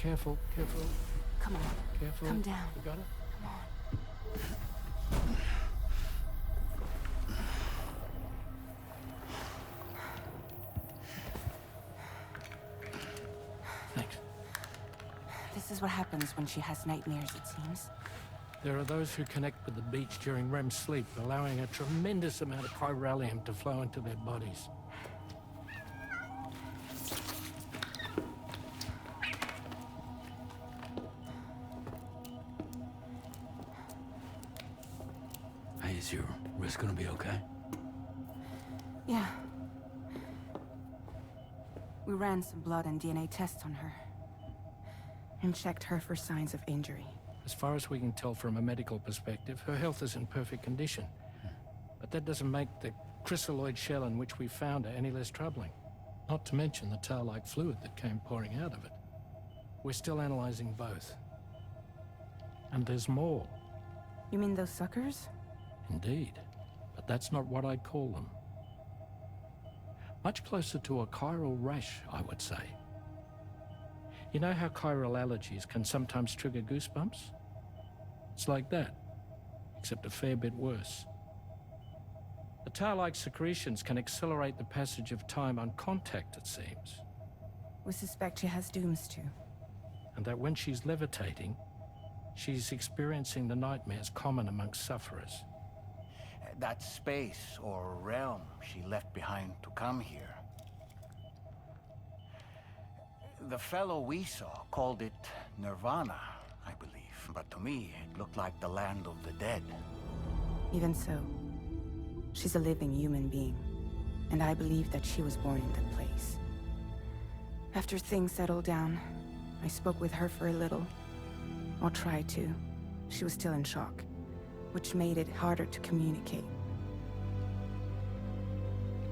careful, careful. Come on. Careful. Come down. You got it? Come on. Thanks. This is what happens when she has nightmares, it seems. There are those who connect with the beach during REM sleep, allowing a tremendous amount of chiralium to flow into their bodies. Hey, is your wrist gonna be okay? Yeah. We ran some blood and DNA tests on her. And checked her for signs of injury. As far as we can tell from a medical perspective, her health is in perfect condition. But that doesn't make the chrysaloid shell in which we found her any less troubling. Not to mention the tar-like fluid that came pouring out of it. We're still analyzing both. And there's more. You mean those suckers? Indeed. But that's not what I'd call them. Much closer to a chiral rash, I would say. You know how chiral allergies can sometimes trigger goosebumps? It's like that, except a fair bit worse. The tar-like secretions can accelerate the passage of time on contact, it seems. We suspect she has dooms too. And that when she's levitating, she's experiencing the nightmares common amongst sufferers. That space or realm she left behind to come here. The fellow we saw called it Nirvana, I believe. But to me, it looked like the land of the dead. Even so, she's a living human being. And I believe that she was born in that place. After things settled down, I spoke with her for a little. Or tried to. She was still in shock, which made it harder to communicate.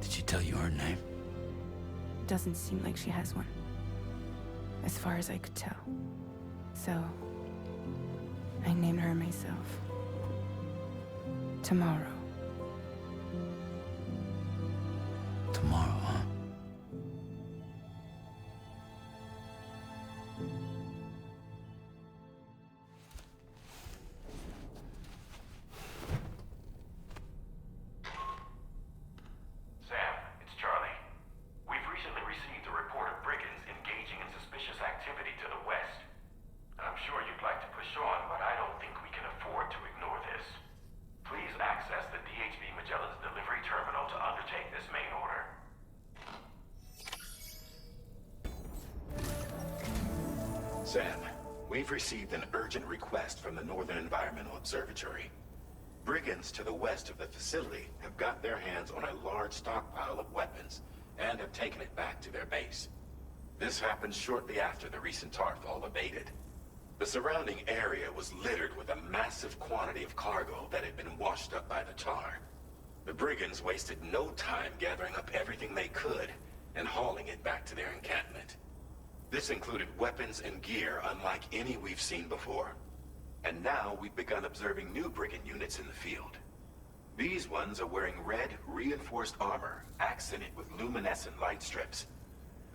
Did she tell you her name? Doesn't seem like she has one. As far as I could tell. So, I named her myself. Tomorrow. Tomorrow, huh? Sam, it's Charlie. We've recently received a report of brigands engaging in suspicious activity to the west. I'm sure you'd like to push on, but I don't think we can afford to ignore this. Please access the DHB Magellan's delivery terminal to undertake this main order. Sam, we've received an urgent request from the Northern Environmental Observatory. Brigands to the west of the facility have got their hands on a large stockpile of weapons and have taken it back to their base. This happened shortly after the recent Tarfall abated. The surrounding area was littered with a massive quantity of cargo that had been washed up by the tar. The brigands wasted no time gathering up everything they could and hauling it back to their encampment. This included weapons and gear unlike any we've seen before. And now we've begun observing new brigand units in the field. These ones are wearing red, reinforced armor, accented with luminescent light strips.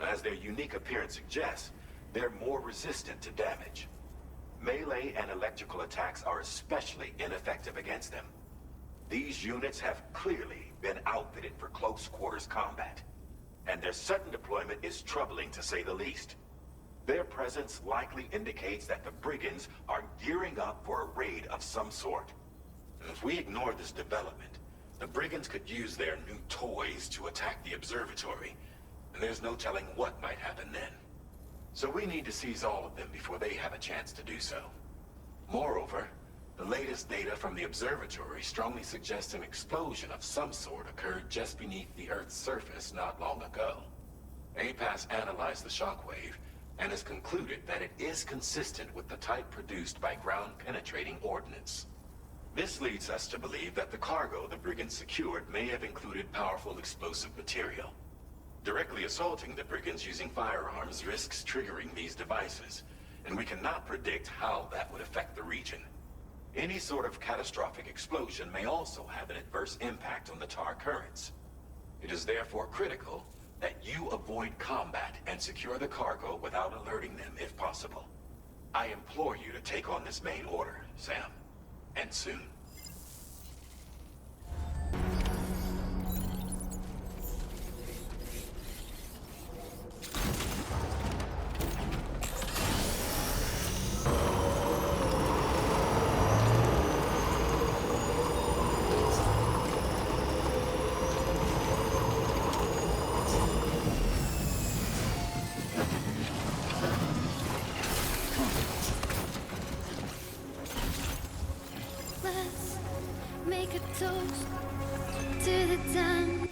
As their unique appearance suggests, they're more resistant to damage. Melee and electrical attacks are especially ineffective against them. These units have clearly been outfitted for close quarters combat, and their sudden deployment is troubling to say the least. Their presence likely indicates that the brigands are gearing up for a raid of some sort. If we ignore this development, the brigands could use their new toys to attack the observatory, and there's no telling what might happen then. So we need to seize all of them before they have a chance to do so. Moreover, the latest data from the observatory strongly suggests an explosion of some sort occurred just beneath the Earth's surface not long ago. APAS analyzed the shockwave and has concluded that it is consistent with the type produced by ground-penetrating ordnance. This leads us to believe that the cargo the brigands secured may have included powerful explosive material. Directly assaulting the brigands using firearms risks triggering these devices, and we cannot predict how that would affect the region. Any sort of catastrophic explosion may also have an adverse impact on the tar currents. It is therefore critical that you avoid combat and secure the cargo without alerting them if possible. I implore you to take on this main order, Sam. And soon. Let's make a toast to the time.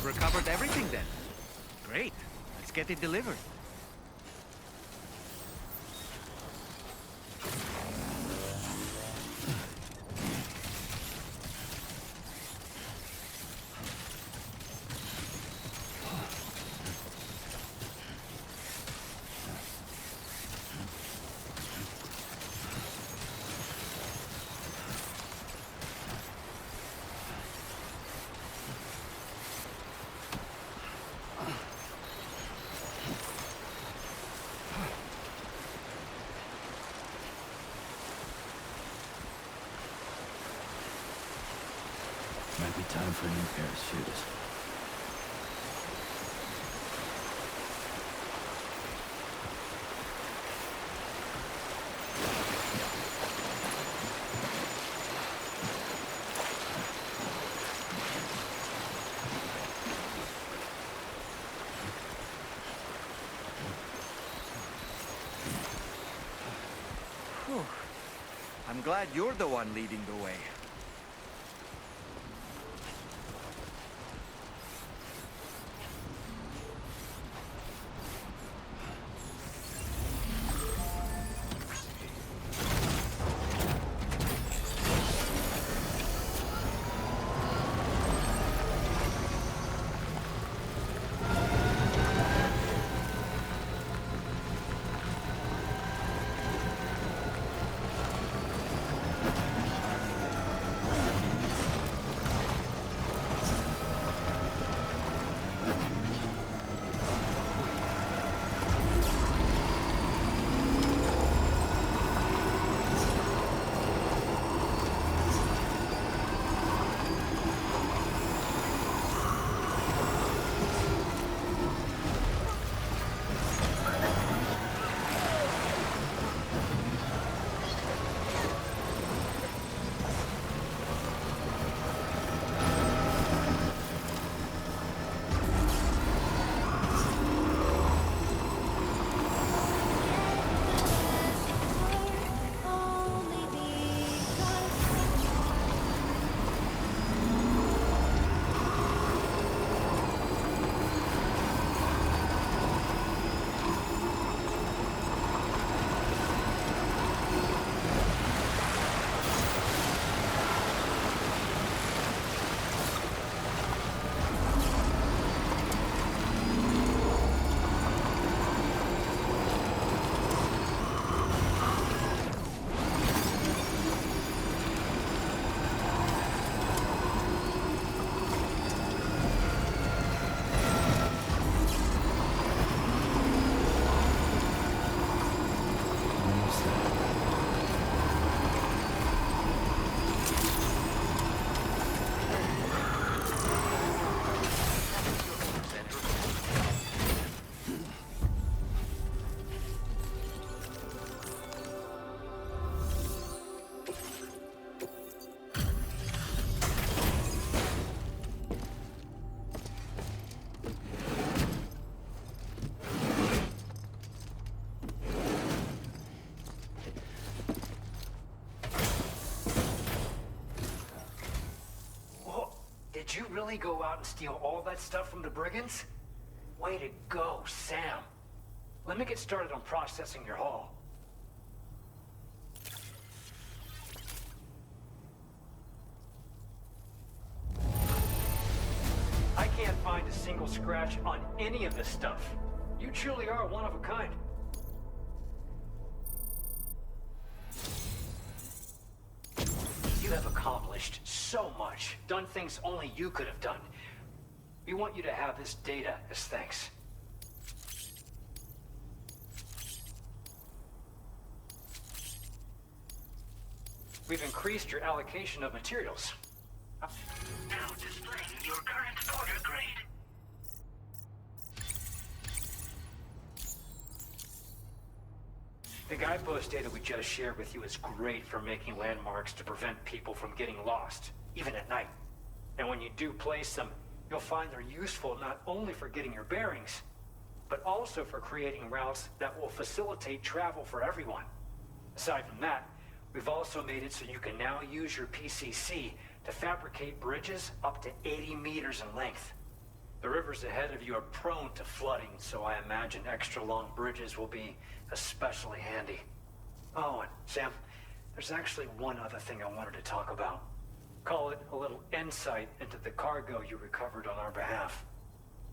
Recovered everything then. Great. Let's get it delivered. Might be time for a new pair of shoes. Whew. I'm glad you're the one leading the way. Did you really go out and steal all that stuff from the brigands? Way to go, Sam. Let me get started on processing your haul. I can't find a single scratch on any of this stuff. You truly are one of a kind. You have accomplished so much, done things only you could have done. We want you to have this data as thanks. We've increased your allocation of materials. Now displaying your current order grade. The guidepost data we just shared with you is great for making landmarks to prevent people from getting lost, even at night. And when you do place them, you'll find they're useful not only for getting your bearings, but also for creating routes that will facilitate travel for everyone. Aside from that, we've also made it so you can now use your PCC to fabricate bridges up to 80 meters in length. The rivers ahead of you are prone to flooding, so I imagine extra long bridges will be especially handy. Oh, and Sam, there's actually one other thing I wanted to talk about. Call it a little insight into the cargo you recovered on our behalf.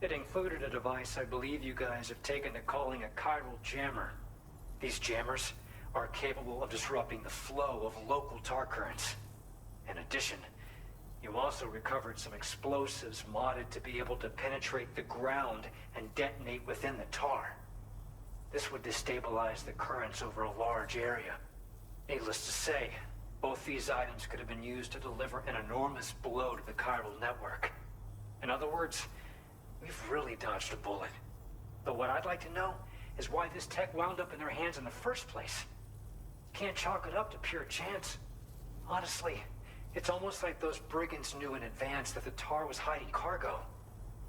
It included a device I believe you guys have taken to calling a chiral jammer. These jammers are capable of disrupting the flow of local tar currents. In addition, you also recovered some explosives modded to be able to penetrate the ground and detonate within the tar. This would destabilize the currents over a large area. Needless to say, both these items could have been used to deliver an enormous blow to the chiral network. In other words, we've really dodged a bullet. But what I'd like to know is why this tech wound up in their hands in the first place. Can't chalk it up to pure chance. Honestly, it's almost like those brigands knew in advance that the tar was hiding cargo.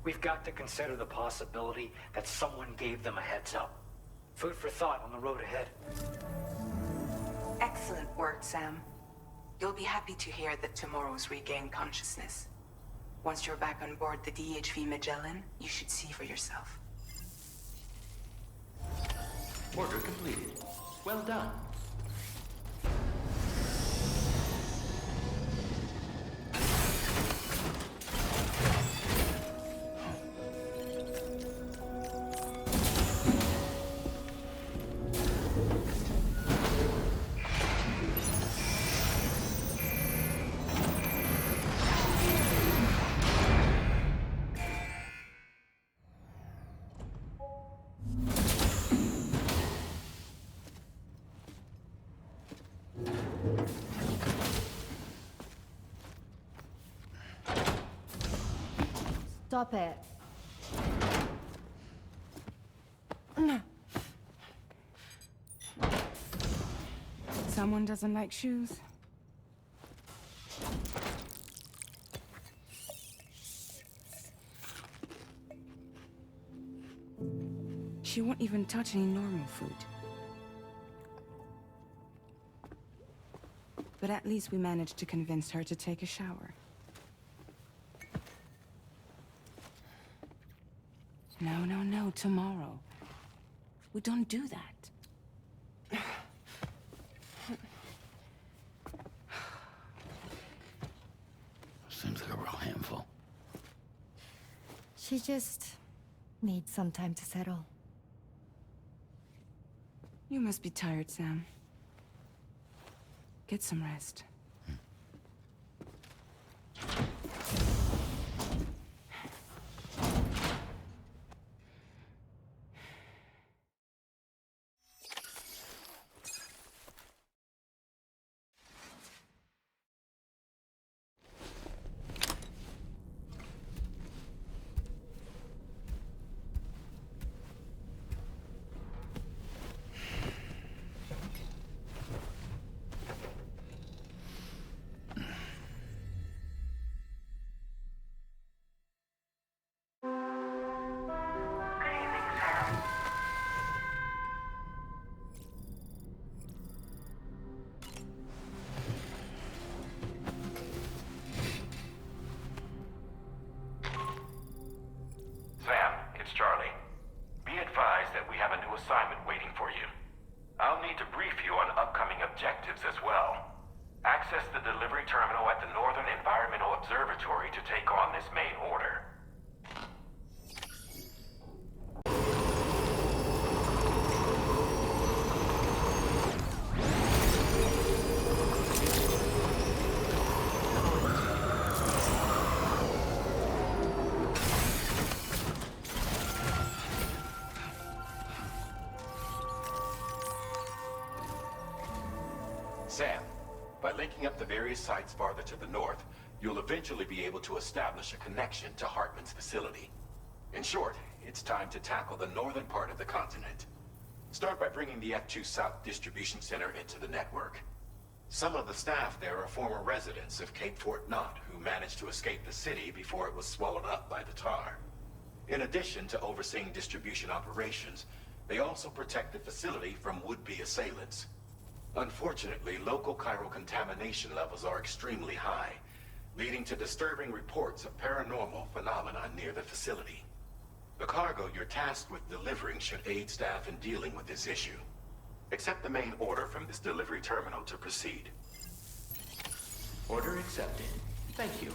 We've got to consider the possibility that someone gave them a heads up. Food for thought on the road ahead. Excellent work, Sam. You'll be happy to hear that tomorrow's regained consciousness. Once you're back on board the DHV Magellan, you should see for yourself. Order completed. Well done. Stop it. Someone doesn't like shoes. She won't even touch any normal food. But at least we managed to convince her to take a shower. No, tomorrow. We don't do that. Seems like a real handful. She just needs some time to settle. You must be tired, Sam. Get some rest. Sam, by linking up the various sites farther to the north, you'll eventually be able to establish a connection to Hartman's facility. In short, it's time to tackle the northern part of the continent. Start by bringing the F2 South Distribution Center into the network. Some of the staff there are former residents of Cape Fort Knott who managed to escape the city before it was swallowed up by the tar. In addition to overseeing distribution operations, they also protect the facility from would-be assailants. Unfortunately, local chiral contamination levels are extremely high, leading to disturbing reports of paranormal phenomena near the facility. The cargo you're tasked with delivering should aid staff in dealing with this issue. Accept the main order from this delivery terminal to proceed. Order accepted. Thank you.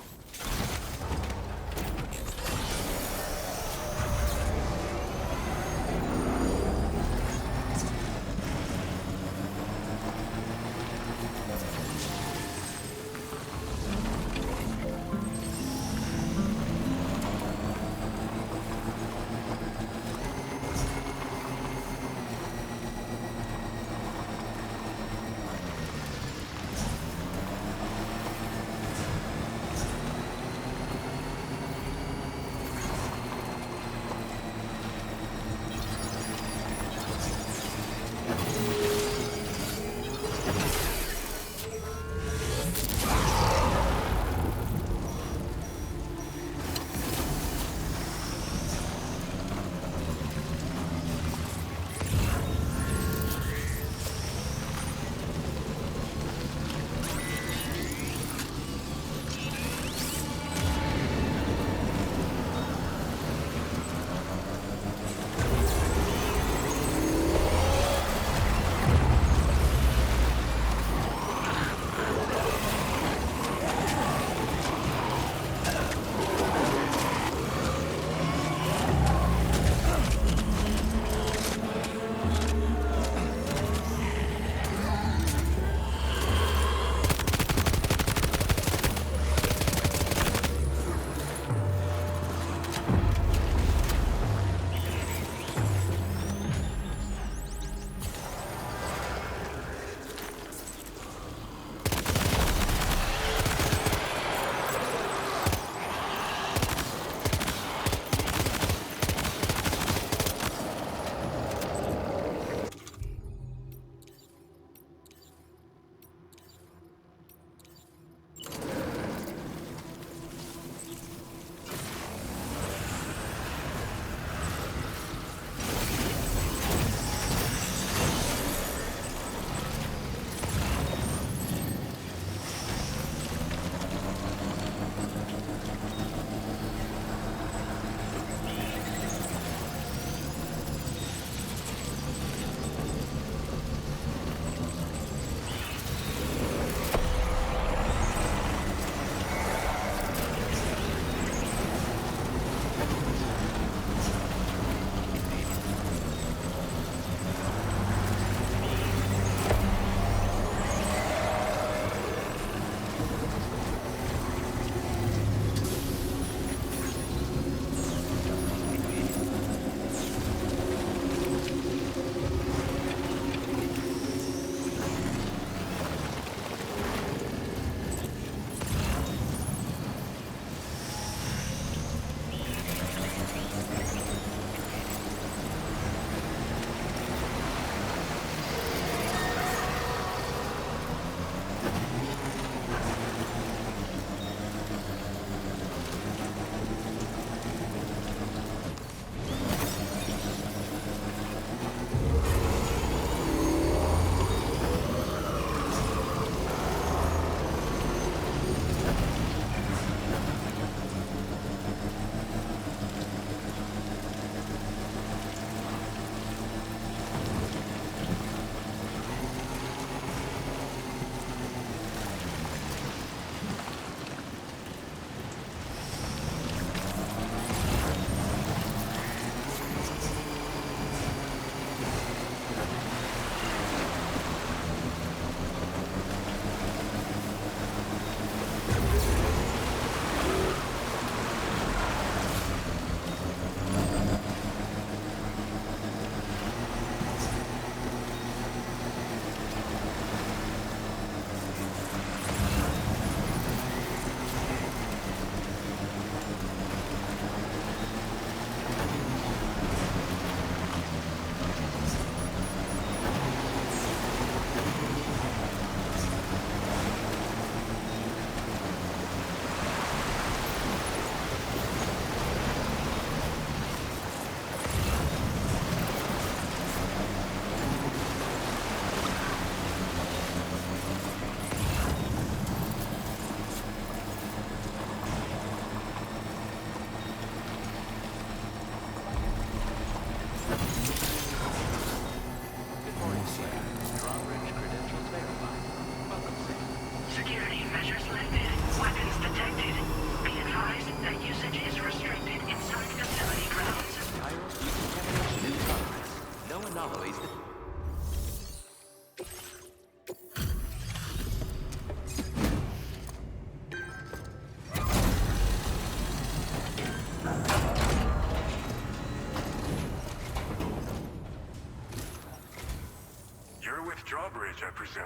Drawbridge, I presume.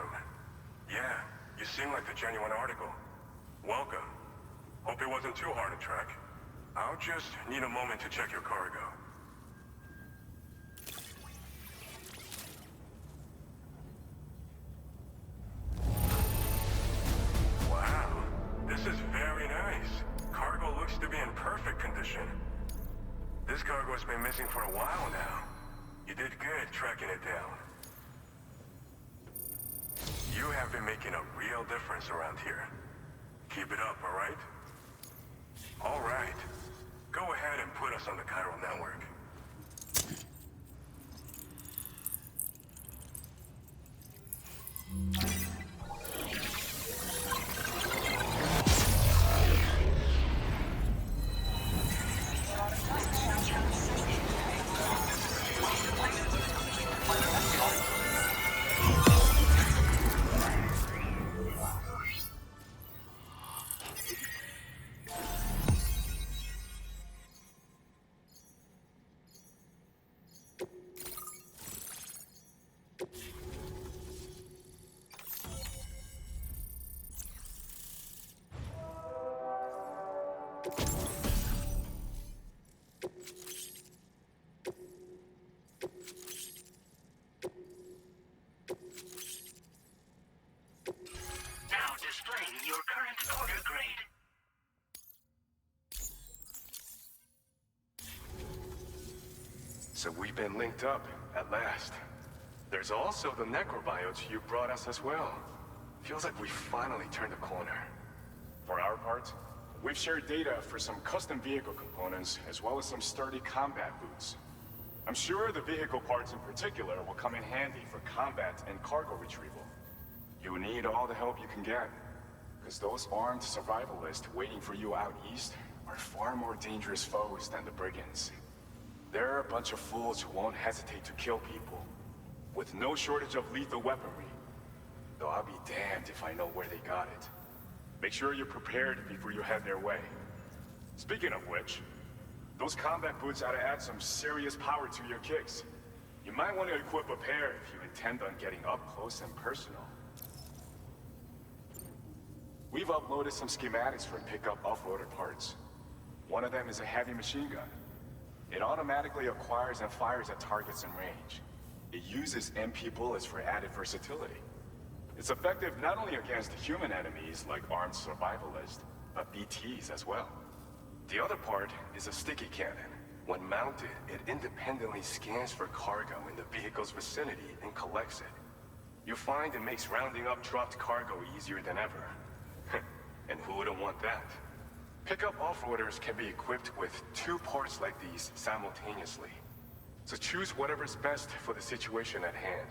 Yeah, you seem like the genuine article. Welcome. Hope it wasn't too hard to track. I'll just need a moment to check your cargo. Wow, this is very nice. Cargo looks to be in perfect condition. This cargo's been missing for a while now. You did good tracking it down. You have been making a real difference around here. Keep it up, all right? All right. Go ahead and put us on the chiral network. Now displaying your current order grade. So we've been linked up, at last. There's also the necrobiotes you brought us as well. Feels like we finally turned a corner. For our part, we've shared data for some custom vehicle components, as well as some sturdy combat boots. I'm sure the vehicle parts in particular will come in handy for combat and cargo retrieval. You need all the help you can get, because those armed survivalists waiting for you out east are far more dangerous foes than the brigands. They're a bunch of fools who won't hesitate to kill people, with no shortage of lethal weaponry. Though I'll be damned if I know where they got it. Make sure you're prepared before you head their way. Speaking of which, those combat boots ought to add some serious power to your kicks. You might want to equip a pair if you intend on getting up close and personal. We've uploaded some schematics for pickup off-roader parts. One of them is a heavy machine gun. It automatically acquires and fires at targets in range. It uses MP bullets for added versatility. It's effective not only against human enemies like armed survivalists, but BTs as well. The other part is a sticky cannon. When mounted, it independently scans for cargo in the vehicle's vicinity and collects it. You'll find it makes rounding up dropped cargo easier than ever. And who wouldn't want that? Pickup off-roaders can be equipped with 2 parts like these simultaneously. So choose whatever's best for the situation at hand.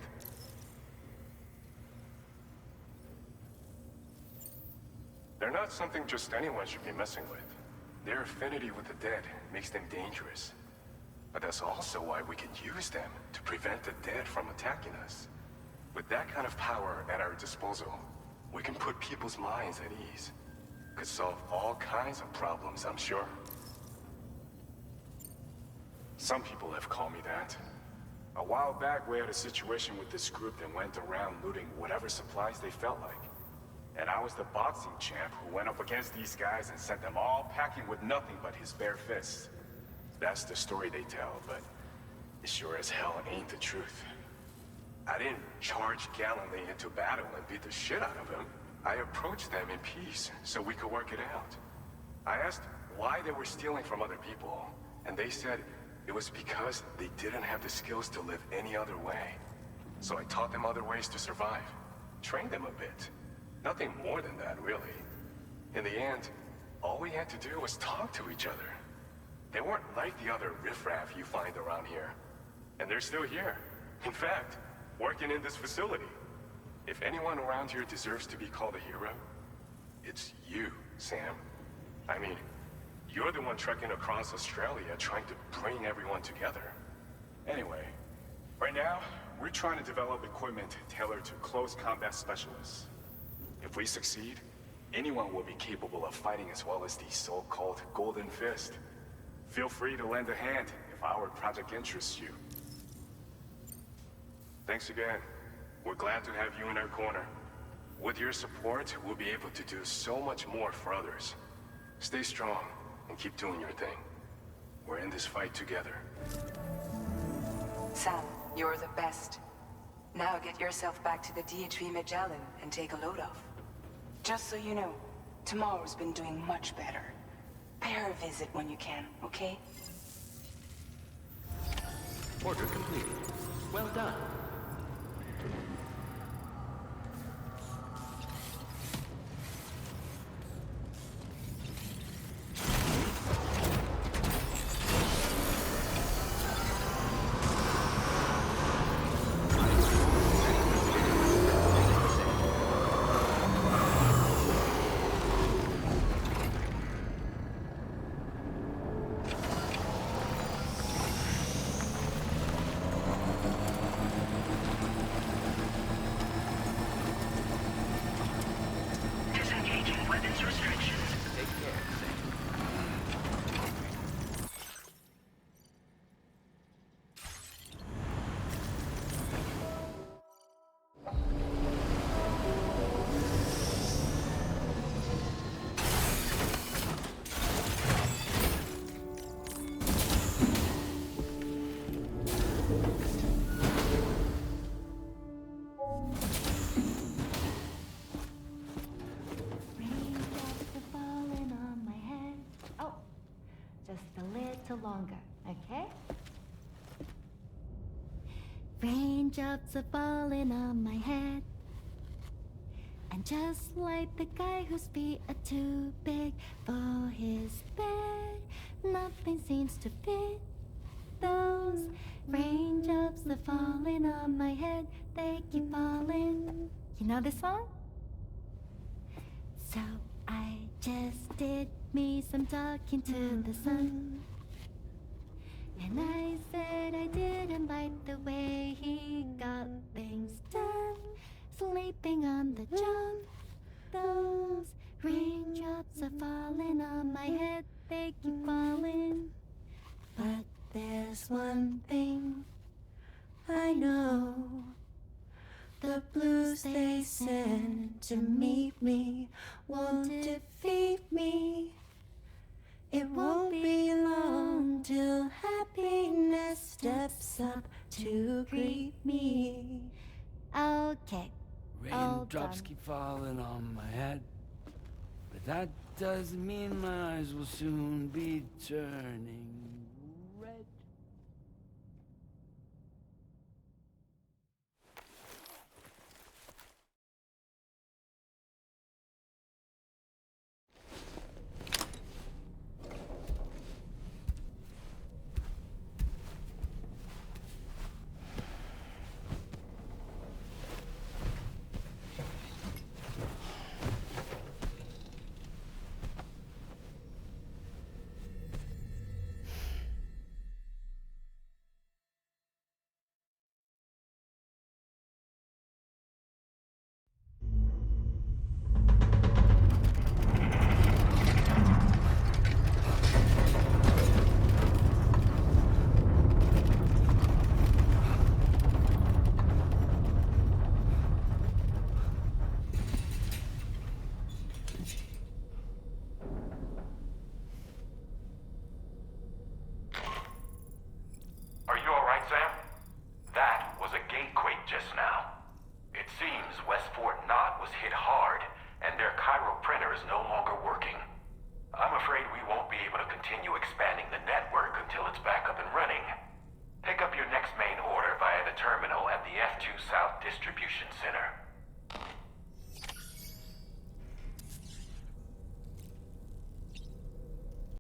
They're not something just anyone should be messing with. Their affinity with the dead makes them dangerous. But that's also why we can use them to prevent the dead from attacking us. With that kind of power at our disposal, we can put people's minds at ease. Could solve all kinds of problems, I'm sure. Some people have called me that. A while back, we had a situation with this group that went around looting whatever supplies they felt like. And I was the boxing champ who went up against these guys and sent them all packing with nothing but his bare fists. That's the story they tell, but it sure as hell ain't the truth. I didn't charge gallantly into battle and beat the shit out of them. I approached them in peace so we could work it out. I asked why they were stealing from other people, and they said it was because they didn't have the skills to live any other way. So I taught them other ways to survive, trained them a bit. Nothing more than that, really. In the end, all we had to do was talk to each other. They weren't like the other riffraff you find around here. And they're still here. In fact, working in this facility. If anyone around here deserves to be called a hero, it's you, Sam. I mean, you're the one trekking across Australia trying to bring everyone together. Anyway, right now, we're trying to develop equipment tailored to close combat specialists. If we succeed, anyone will be capable of fighting as well as these so-called Golden Fist. Feel free to lend a hand if our project interests you. Thanks again. we're glad to have you in our corner. With your support, we'll be able to do so much more for others. Stay strong and keep doing your thing. We're in this fight together. Sam, you're the best. Now get yourself back to the DHV Magellan and take a load off. Just so you know, Tomorrow's been doing much better. Pay her a visit when you can, okay? Order completed. Well done. Disengaging weapons restrictions. Take care, Sam. Raindrops are falling on my head. Oh, just a little longer, okay? Raindrops are falling on my head. And just like the guy whose feet are too big for his bed, nothing seems to fit. Those raindrops are falling on my head, they keep falling. You know this song? So I just did me some talking to the sun. And I said I didn't like the way he got things done. Sleeping on the job. Those raindrops are falling on my head, they keep falling. But there's one thing I know. The blues they send to meet me won't defeat me. It won't be long till happiness steps up to greet me. Okay. Raindrops keep falling on my head, but that doesn't mean my eyes will soon be turning red.